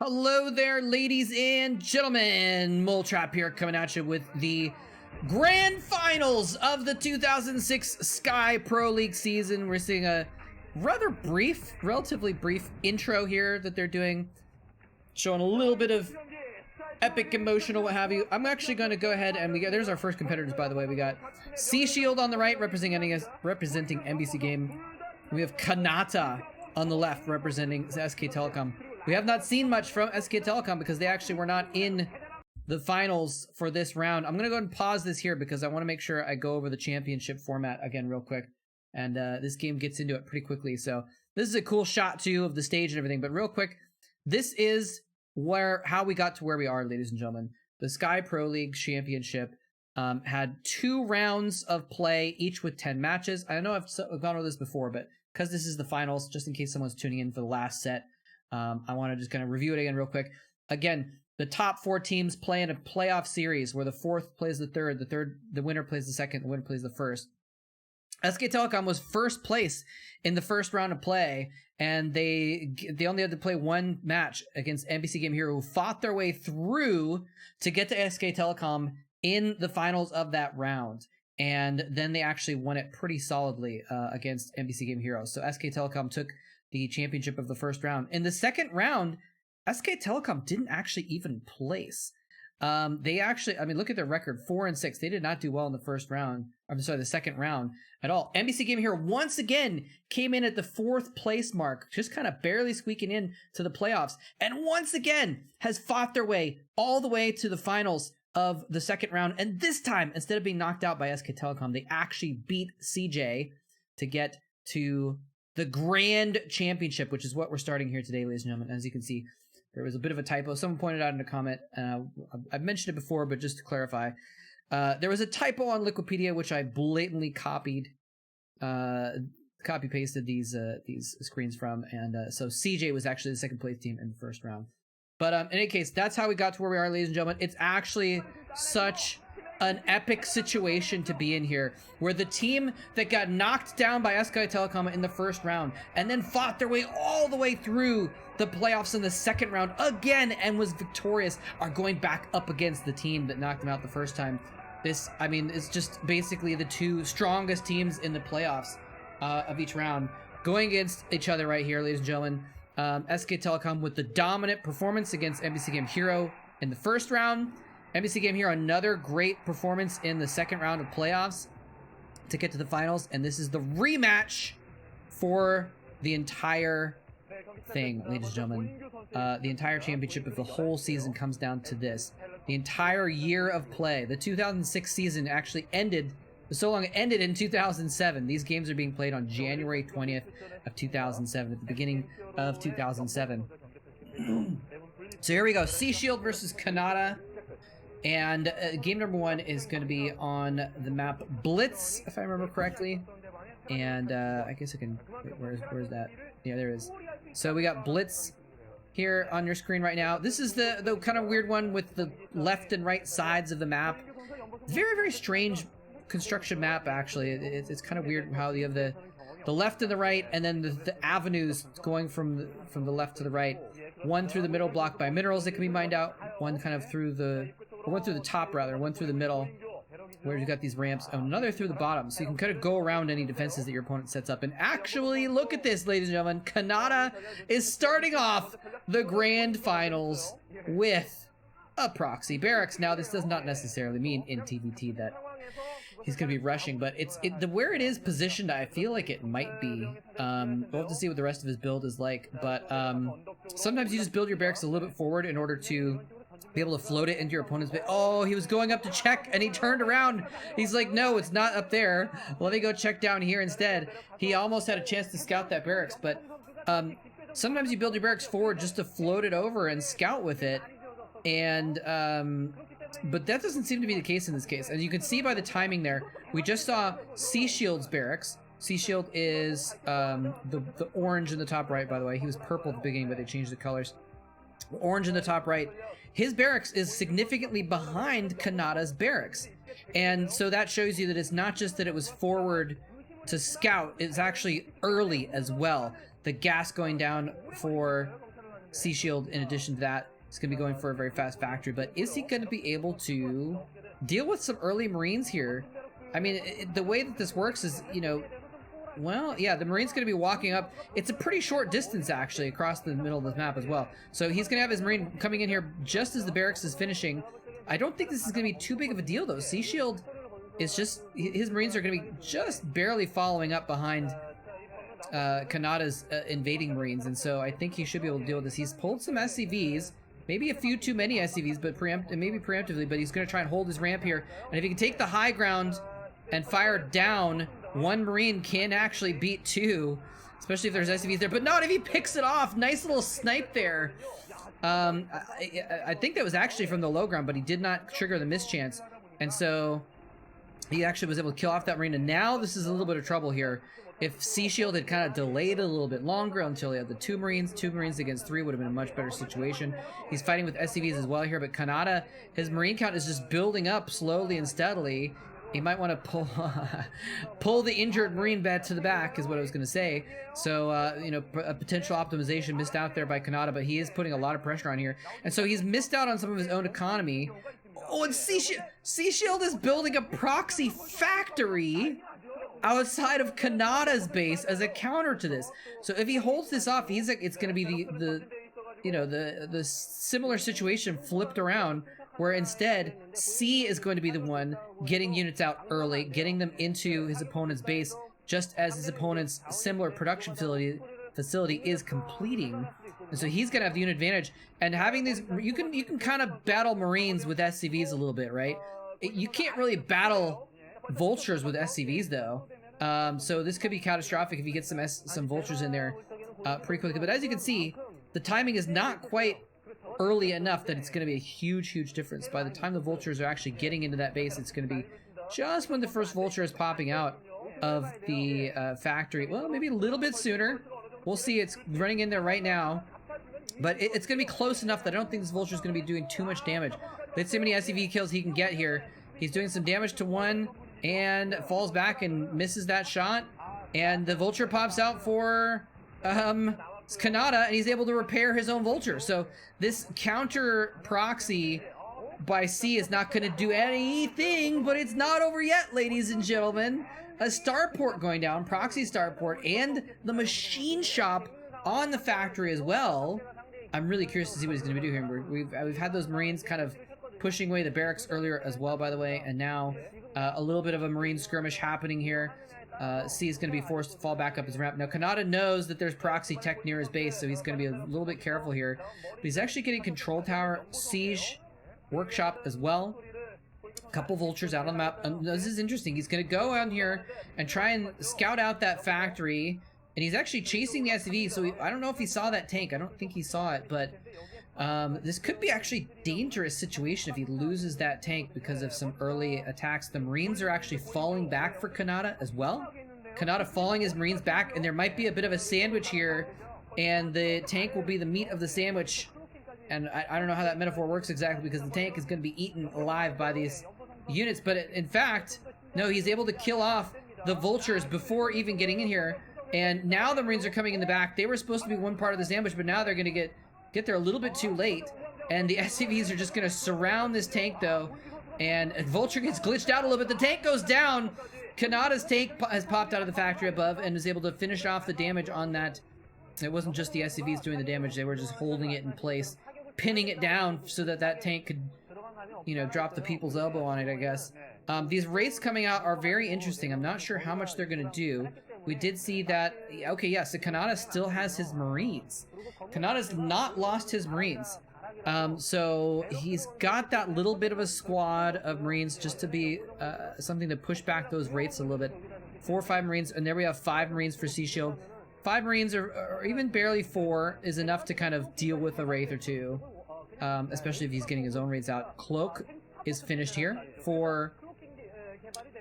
Hello there, ladies and gentlemen. Mole Trap here, coming at you with the grand finals of the 2006 Sky Pro League season. We're seeing a relatively brief intro here that they're doing, showing a little bit of epic, emotional, what have you. I'm actually going to go ahead and there's our first competitors, by the way. We got Sea Shield on the right, representing MBC Game. We have Canata on the left, representing SK Telecom. We have not seen much from SK Telecom because they actually were not in the finals for this round. I'm going to go ahead and pause this here because I want to make sure I go over the championship format again real quick. And this game gets into it pretty quickly. So this is a cool shot too of the stage and everything. But real quick, this is how we got to where we are, ladies and gentlemen. The Sky Pro League Championship had 2 rounds of play, each with 10 matches. I know I've gone over this before, but because this is the finals, just in case someone's tuning in for the last set, I want to just kind of review it again real quick. Again, the top 4 teams play in a playoff series where the fourth plays the third, the winner plays the second, the winner plays the first. SK Telecom was first place in the first round of play, and they only had to play 1 match against MBC Game Hero, who fought their way through to get to SK Telecom in the finals of that round. And then they actually won it pretty solidly against MBC Game Hero. So SK Telecom took the championship of the first round. In the second round, SK Telecom didn't actually even place. They actually, look at their record, 4-6. They did not do well in the first round. The second round at all. MBC Game Hero once again came in at the 4th place mark, just kind of barely squeaking in to the playoffs. And once again has fought their way all the way to the finals of the second round. And this time, instead of being knocked out by SK Telecom, they actually beat CJ to get to the grand championship, which is what we're starting here today, ladies and gentlemen. As you can see, there was a bit of a typo. Someone pointed out in a comment. I've mentioned it before, but just to clarify, there was a typo on Wikipedia, which I blatantly copy pasted these screens from, and so CJ was actually the second place team in the first round. But in any case, that's how we got to where we are, ladies and gentlemen. It's actually such an epic situation to be in here, where the team that got knocked down by SK Telecom in the first round and then fought their way all the way through the playoffs in the second round again and was victorious are going back up against the team that knocked them out the first time. This, it's just basically the 2 strongest teams in the playoffs of each round going against each other right here, ladies and gentlemen. SK Telecom with the dominant performance against MBC Game Hero in the first round. MBC Game Hero, another great performance in the second round of playoffs to get to the finals. And this is the rematch for the entire thing, ladies and gentlemen. The entire championship of the whole season comes down to this. The entire year of play. The 2006 season actually ended, it ended in 2007. These games are being played on January 20th of 2007, at the beginning of 2007. So here we go. Sea Shield versus Canata. And game number 1 is going to be on the map Blitz, if I remember correctly. And I guess I can... Wait, where's that? Yeah, there it is. So we got Blitz here on your screen right now. This is the kind of weird one with the left and right sides of the map. Very, very strange construction map, actually. It's kind of weird how you have the left and the right, and then the avenues going from the left to the right. One through the middle blocked by minerals that can be mined out. One kind of through the... One through the top, rather. One through the middle, where you've got these ramps. And another through the bottom, so you can kind of go around any defenses that your opponent sets up. And actually, look at this, ladies and gentlemen. Canata is starting off the grand finals with a proxy barracks. Now, this does not necessarily mean in TVT that he's going to be rushing, but where it is positioned, I feel like it might be. We'll have to see what the rest of his build is like. But sometimes you just build your barracks a little bit forward in order to be able to float it into your opponent's base. Oh, he was going up to check, and he turned around. He's like, no, it's not up there. Let me go check down here instead. He almost had a chance to scout that barracks, but sometimes you build your barracks forward just to float it over and scout with it. And but that doesn't seem to be the case in this case. As you can see by the timing there, we just saw Sea Shield's barracks. Sea Shield is the orange in the top right, by the way. He was purple at the beginning, but they changed the colors. Orange in the top right. His barracks is significantly behind Canata's barracks. And so that shows you that it's not just that it was forward to scout, it's actually early as well. The gas going down for Sea Shield, in addition to that, is going to be going for a very fast factory. But is he going to be able to deal with some early Marines here? I mean, the way that this works is, you know, well, yeah, the Marine's going to be walking up. It's a pretty short distance, actually, across the middle of the map as well. So he's going to have his Marine coming in here just as the barracks is finishing. I don't think this is going to be too big of a deal, though. Sea Shield is just... His Marines are going to be just barely following up behind Canata's invading Marines, and so I think he should be able to deal with this. He's pulled some SCVs, maybe a few too many SCVs, but maybe preemptively, but he's going to try and hold his ramp here. And if he can take the high ground and fire down, one Marine can actually beat two, especially if there's SCVs there, but not if he picks it off. Nice little snipe there. I think that was actually from the low ground, but he did not trigger the mischance, and so he actually was able to kill off that Marine. And now this is a little bit of trouble here. If Sea Shield had kind of delayed a little bit longer until he had the two Marines against three would have been a much better situation. He's fighting with SCVs as well here, but Canata, his Marine count is just building up slowly and steadily. He might want to pull the injured Marine bed to the back, is what I was going to say. So, you know, a potential optimization missed out there by Canata, but he is putting a lot of pressure on here. And so he's missed out on some of his own economy. Oh, and Sea Shield is building a proxy factory outside of Canata's base as a counter to this. So if he holds this off, it's going to be the similar situation flipped around, where instead C is going to be the one getting units out early, getting them into his opponent's base, just as his opponent's similar production facility is completing. And so he's gonna have the unit advantage. And having these, you can kind of battle Marines with SCVs a little bit, right? You can't really battle Vultures with SCVs though. So this could be catastrophic if you get some Vultures in there pretty quickly. But as you can see, the timing is not quite early enough that it's going to be a huge difference. By the time the Vultures are actually getting into that base, it's going to be just when the first Vulture is popping out of the factory. Well, maybe a little bit sooner. We'll see. It's running in there right now, but it's going to be close enough that I don't think this Vulture is going to be doing too much damage. Let's see how many SCV kills he can get here. He's doing some damage to one and falls back and misses that shot, and the Vulture pops out for Canata, and he's able to repair his own Vulture. So this counter proxy by C is not going to do anything, but it's not over yet, ladies and gentlemen. A starport going down, proxy starport, and the machine shop on the factory as well. I'm really curious to see what he's going to be doing here. We've had those Marines kind of pushing away the barracks earlier as well, by the way, and now a little bit of a Marine skirmish happening here. C is going to be forced to fall back up his ramp. Now, Canata knows that there's proxy tech near his base, so he's going to be a little bit careful here. But he's actually getting control tower, siege, workshop as well. A couple Vultures out on the map. And this is interesting. He's going to go out here and try and scout out that factory. And he's actually chasing the SCV, so I don't know if he saw that tank. I don't think he saw it, but this could be actually a dangerous situation if he loses that tank because of some early attacks. The Marines are actually falling back for Canata as well. Canata falling his Marines back, and there might be a bit of a sandwich here, and the tank will be the meat of the sandwich. And I don't know how that metaphor works exactly, because the tank is going to be eaten alive by these units. But in fact, no, he's able to kill off the Vultures before even getting in here. And now the Marines are coming in the back. They were supposed to be one part of this ambush, but now they're going to get there a little bit too late. And the SCVs are just going to surround this tank, though. And Vulture gets glitched out a little bit. The tank goes down. Canata's tank has popped out of the factory above and is able to finish off the damage on that. It wasn't just the SCVs doing the damage. They were just holding it in place, pinning it down so that that tank could, you know, drop the people's elbow on it, I guess. These wraiths coming out are very interesting. I'm not sure how much they're going to do. We did see that, okay, yes, so Canata still has his Marines. Canata's not lost his Marines. So he's got that little bit of a squad of Marines just to be something to push back those wraiths a little bit. 4 or 5 Marines, and there we have 5 Marines for Sea Shield. 5 Marines, or even barely 4, is enough to kind of deal with a Wraith or 2, especially if he's getting his own raids out. Cloak is finished here for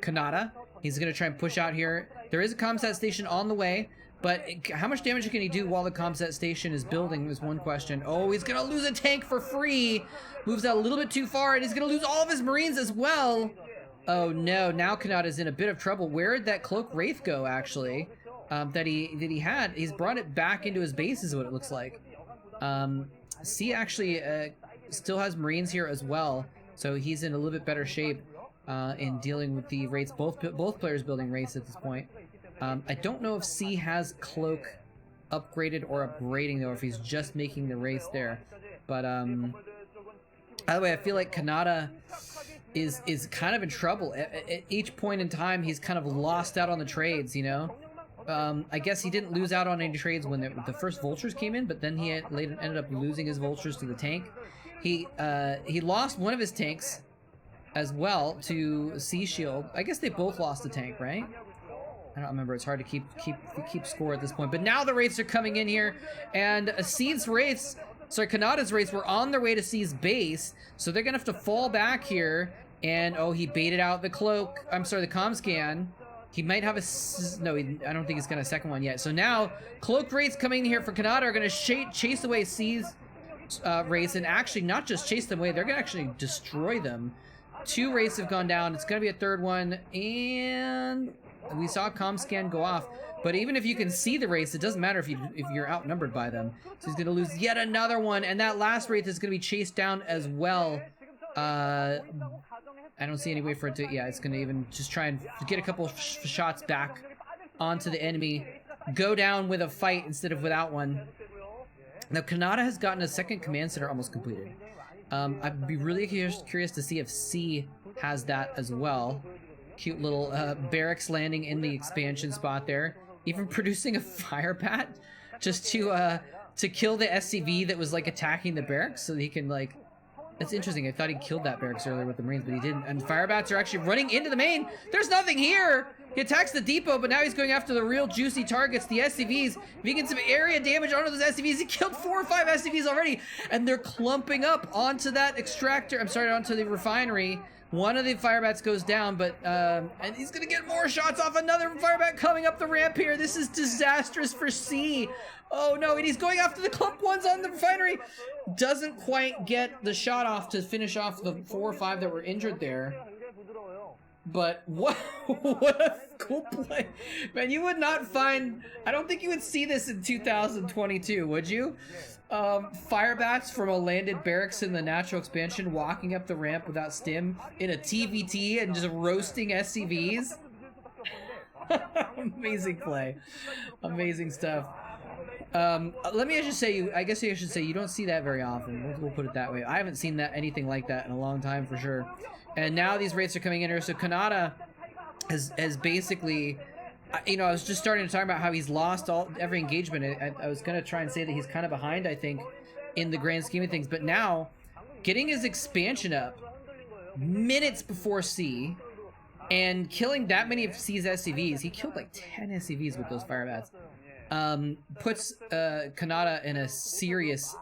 Canata. He's going to try and push out here. There is a comsat station on the way, but how much damage can he do while the comsat station is building is one question. Oh, he's going to lose a tank for free. Moves out a little bit too far, and he's going to lose all of his Marines as well. Oh no, now Canata's in a bit of trouble. Where did that Cloak Wraith go, actually? That he had? He's brought it back into his base is what it looks like. C actually still has Marines here as well, so he's in a little bit better shape in dealing with the Wraiths. Both players building Wraiths at this point. I don't know if C has Cloak upgraded or upgrading though, if he's just making the Wraiths there. But by the way, I feel like Canata is kind of in trouble. At each point in time, he's kind of lost out on the trades, you know? I guess he didn't lose out on any trades when the first vultures came in, but then he ended up losing his vultures to the tank. He lost one of his tanks as well to Sea Shield. I guess they both lost the tank, right? I don't remember. It's hard to keep score at this point. But now the Wraiths are coming in here, and C's Wraiths, sorry, Kanata's Wraiths were on their way to C's base, so they're gonna have to fall back here. And oh, he baited out the cloak. I'm sorry, the comm scan. He might have a no. I don't think he's got a second one yet. So now cloak Wraiths coming in here for Canata are gonna chase away C's Wraiths, and actually not just chase them away. They're gonna actually destroy them. 2 Wraiths have gone down. It's gonna be a third one, and we saw comm scan go off. But even if you can see the Wraiths, it doesn't matter if you're outnumbered by them. So he's gonna lose yet another one, and that last Wraith is gonna be chased down as well. I don't see any way for it to, yeah, it's gonna even just try and get a couple shots back onto the enemy, go down with a fight instead of without one. Now Canata has gotten a second command center almost completed. I'd be really curious to see if C has that as well. Cute little barracks landing in the expansion spot there, even producing a fire bat just to kill the SCV that was like attacking the barracks, so that he can like. That's interesting. I thought he killed that barracks earlier with the Marines, but he didn't. And fire bats are actually running into the main. There's nothing here. He attacks the depot, but now he's going after the real juicy targets, the SCVs. If he gets some area damage onto those SCVs, he killed 4 or 5 SCVs already, and they're clumping up onto that extractor. I'm sorry, onto the refinery. One of the firebats goes down, but and he's gonna get more shots off. Another firebat coming up the ramp here. This is disastrous for C. Oh no, and he's going after the clump ones on the refinery. Doesn't quite get the shot off to finish off the 4 or 5 that were injured there. But what a cool play. Man, you would not find, I don't think you would see this in 2022, would you? Firebats from a landed barracks in the natural expansion walking up the ramp without stim in a TVT and just roasting SCVs. Amazing play. Amazing stuff. Let me just say, I guess I should say, you don't see that very often. We'll put it that way. I haven't seen anything like that in a long time for sure. And now these Wraiths are coming in here, so Canata has basically, you know, I was just starting to talk about how he's lost every engagement. I was going to try and say that he's kind of behind, I think, in the grand scheme of things. But now, getting his expansion up minutes before C, and killing that many of C's SCVs, he killed like 10 SCVs with those firebats, puts Canata in a serious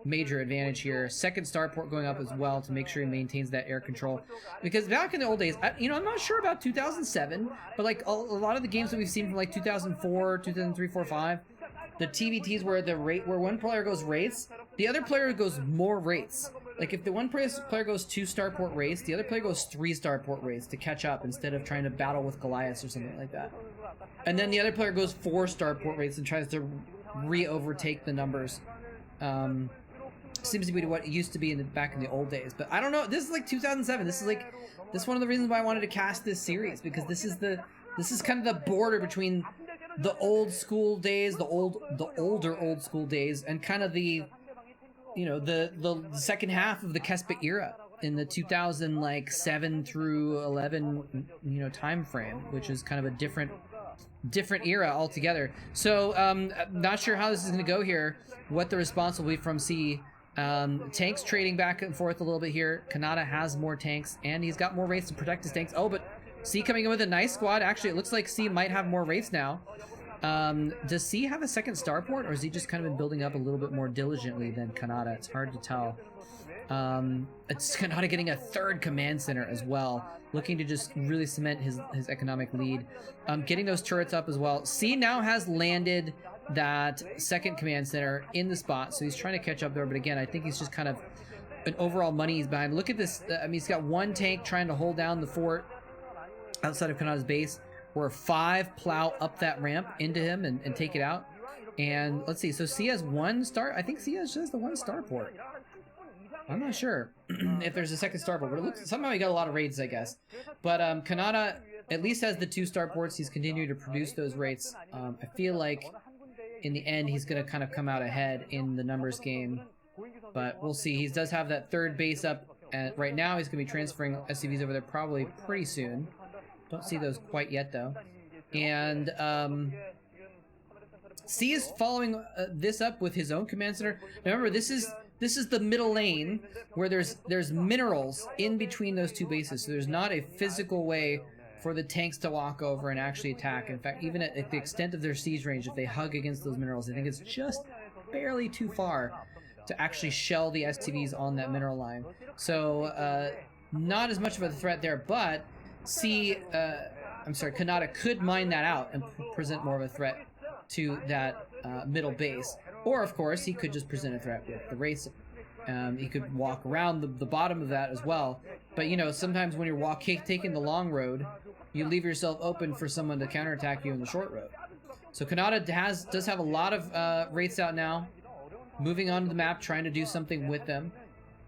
major advantage here. Second starport going up as well to make sure he maintains that air control, because back in the old days, you know, I'm not sure about 2007, but like a lot of the games that we've seen from like 2004, 2003, 4, 5, the TVTs where where one player goes Wraiths, the other player goes more Wraiths. Like if the one player goes 2 starport Wraiths, the other player goes 3 starport Wraiths to catch up instead of trying to battle with Goliaths or something like that. And then the other player goes 4 starport Wraiths and tries to re-overtake the numbers. Seems to be what it used to be back in the old days, but I don't know. This is like 2007. This is one of the reasons why I wanted to cast this series, because this is kind of the border between the old school days, the older old school days, and kind of the, you know, the second half of the Kespit era in the 2007 through 11, you know, time frame, which is kind of a different era altogether. So I'm not sure how this is going to go here, what the response will be from C. Tanks trading back and forth a little bit here. Canata has more tanks, and he's got more Wraiths to protect his tanks. Oh, but C coming in with a nice squad. Actually, it looks like C might have more Wraiths now. Does C have a second starport, or has he just kind of been building up a little bit more diligently than Canata? It's hard to tell. It's Canata getting a third command center as well, looking to just really cement his economic lead. Getting those turrets up as well. C now has landed that second command center in the spot, so he's trying to catch up there, but again, I think he's just kind of an overall money he's behind. Look at this. I mean, he's got 1 tank trying to hold down the fort outside of Kanata's base, where 5 plow up that ramp into him and take it out. And let's see, so C has 1 star. I think C has just the 1 starport. I'm not sure if there's a second starport, but it looks somehow he got a lot of raids, I guess. But Canata at least has the 2 starports. He's continued to produce those rates. I feel like in the end he's going to kind of come out ahead in the numbers game, but we'll see. He does have that 3rd base up, and right now he's going to be transferring SCVs over there probably pretty soon. Don't see those quite yet though. And C is following this up with his own command center. Now remember, this is the middle lane where there's minerals in between those 2 bases, so there's not a physical way for the tanks to walk over and actually attack. In fact, even at the extent of their siege range, if they hug against those minerals, I think it's just barely too far to actually shell the STVs on that mineral line. So not as much of a threat there, but Canata could mine that out and present more of a threat to that middle base. Or, of course, he could just present a threat with the race. He could walk around the bottom of that as well. But, you know, sometimes when you're taking the long road, you leave yourself open for someone to counterattack you in the short road. So Canata does have a lot of rates out now. Moving onto the map, trying to do something with them.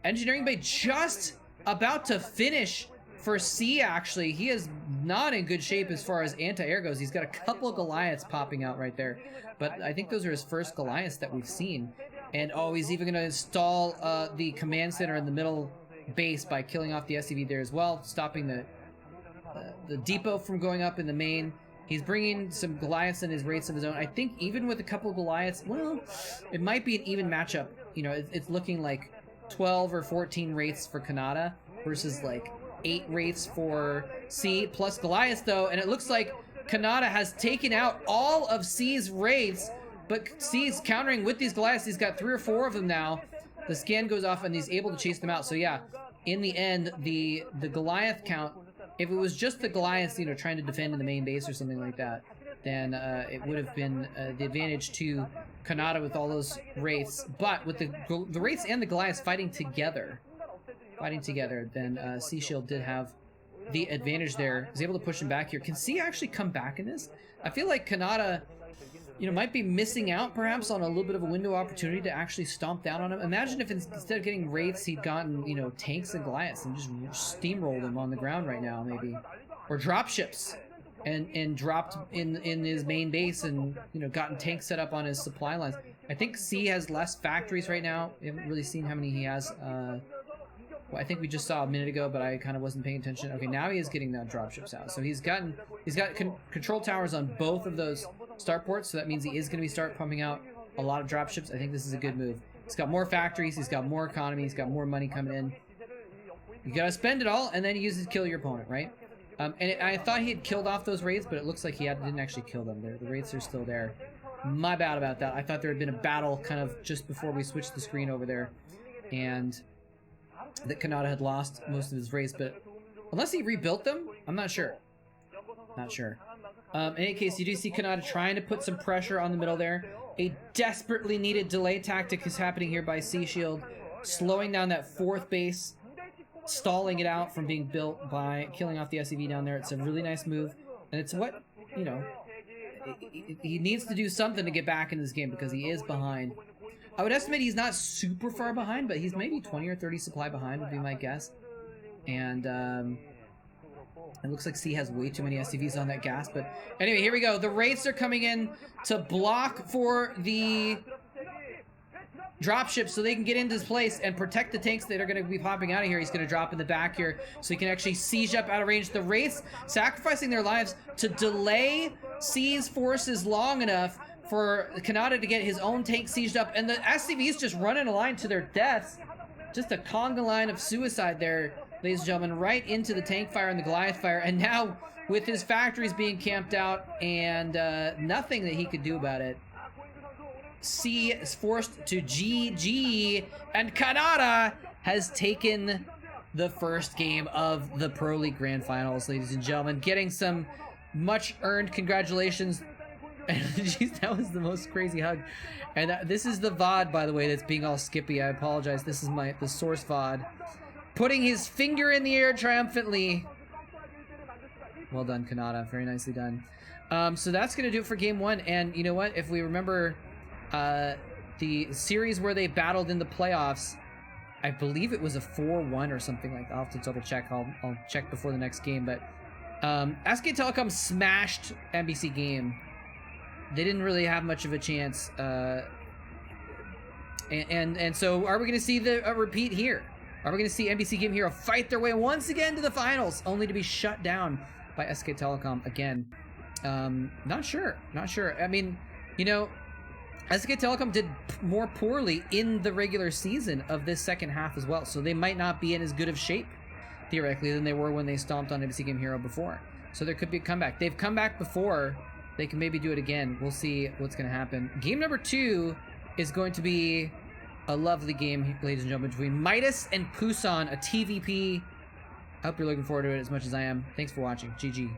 Engineering Bay just about to finish for C, actually. He is not in good shape as far as anti-air goes. He's got a couple of Goliaths popping out right there. But I think those are his first Goliaths that we've seen. And, oh, he's even going to install the command center in the middle base by killing off the SCV there as well, stopping the depot from going up in the main. He's bringing some Goliaths in his rates of his own. I think even with a couple of Goliaths, well, it might be an even matchup. You know, it's looking like 12 or 14 rates for Canata versus like 8 rates for C plus Goliath though, and it looks like Canata has taken out all of C's raids, but C's countering with these Goliaths. He's got 3 or 4 of them now. The scan goes off and he's able to chase them out. So yeah, in the end, the Goliath count, if it was just the Goliaths, you know, trying to defend in the main base or something like that, then it would have been the advantage to Canata with all those wraiths. But with the wraiths and the Goliaths fighting together, then Sea Shield did have the advantage there. He's able to push him back here. Can C actually come back in this? I feel like Canata, you know, might be missing out perhaps on a little bit of a window opportunity to actually stomp down on him. Imagine if instead of getting wraiths, he'd gotten, you know, tanks and Goliaths and just steamrolled him on the ground right now, maybe. Or dropships and dropped in his main base and, you know, gotten tanks set up on his supply lines. I think C has less factories right now. We haven't really seen how many he has. Well, I think we just saw a minute ago, but I kind of wasn't paying attention. Okay, now he is getting that dropships out. So he's got control towers on both of those starports, so that means he is going to start pumping out a lot of dropships. I think this is a good move. He's got more factories, he's got more economy, he's got more money coming in. You gotta spend it all, and then use it to kill your opponent, right? I thought he had killed off those raids, but it looks like he didn't actually kill them. The raids are still there. My bad about that. I thought there had been a battle kind of just before we switched the screen over there, and that Canata had lost most of his raids, but unless he rebuilt them, I'm not sure. Not sure. In any case, you do see Canata trying to put some pressure on the middle there. A desperately needed delay tactic is happening here by Sea Shield, slowing down that 4th base, stalling it out from being built by killing off the SCV down there. It's a really nice move, and it's what, you know, he needs to do something to get back in this game because he is behind. I would estimate he's not super far behind, but he's maybe 20 or 30 supply behind would be my guess. And it looks like C has way too many SCVs on that gas. But anyway, here we go. The wraiths are coming in to block for the dropships so they can get into this place and protect the tanks that are going to be popping out of here. He's going to drop in the back here so he can actually siege up out of range. The wraiths sacrificing their lives to delay C's forces long enough for Canata to get his own tank sieged up, and the SCVs just running a line to their deaths. Just a conga line of suicide there, ladies and gentlemen, right into the tank fire and the Goliath fire. And now, with his factories being camped out and nothing that he could do about it, C is forced to GG, and Canata has taken the first game of the Pro League Grand Finals, ladies and gentlemen, getting some much-earned congratulations. Jeez, that was the most crazy hug. And this is the VOD, by the way, that's being all skippy. I apologize. This is the source VOD. Putting his finger in the air triumphantly. Well done, Canata. Very nicely done. So that's going to do it for game 1. And you know what? If we remember The series where they battled in the playoffs, I believe it was a 4-1 or something like that. I'll have to double check. I'll check before the next game. But SK Telecom smashed MBC game. They didn't really have much of a chance. And so are we going to see a repeat here? Are we going to see MBC Game Hero fight their way once again to the finals, only to be shut down by SK Telecom again? Not sure. I mean, you know, SK Telecom did more poorly in the regular season of this second half as well, so they might not be in as good of shape, theoretically, than they were when they stomped on MBC Game Hero before. So there could be a comeback. They've come back before. They can maybe do it again. We'll see what's going to happen. Game number 2 is going to be a lovely game, ladies and gentlemen, between Midas and Pusan, a TVP. I hope you're looking forward to it as much as I am. Thanks for watching. GG.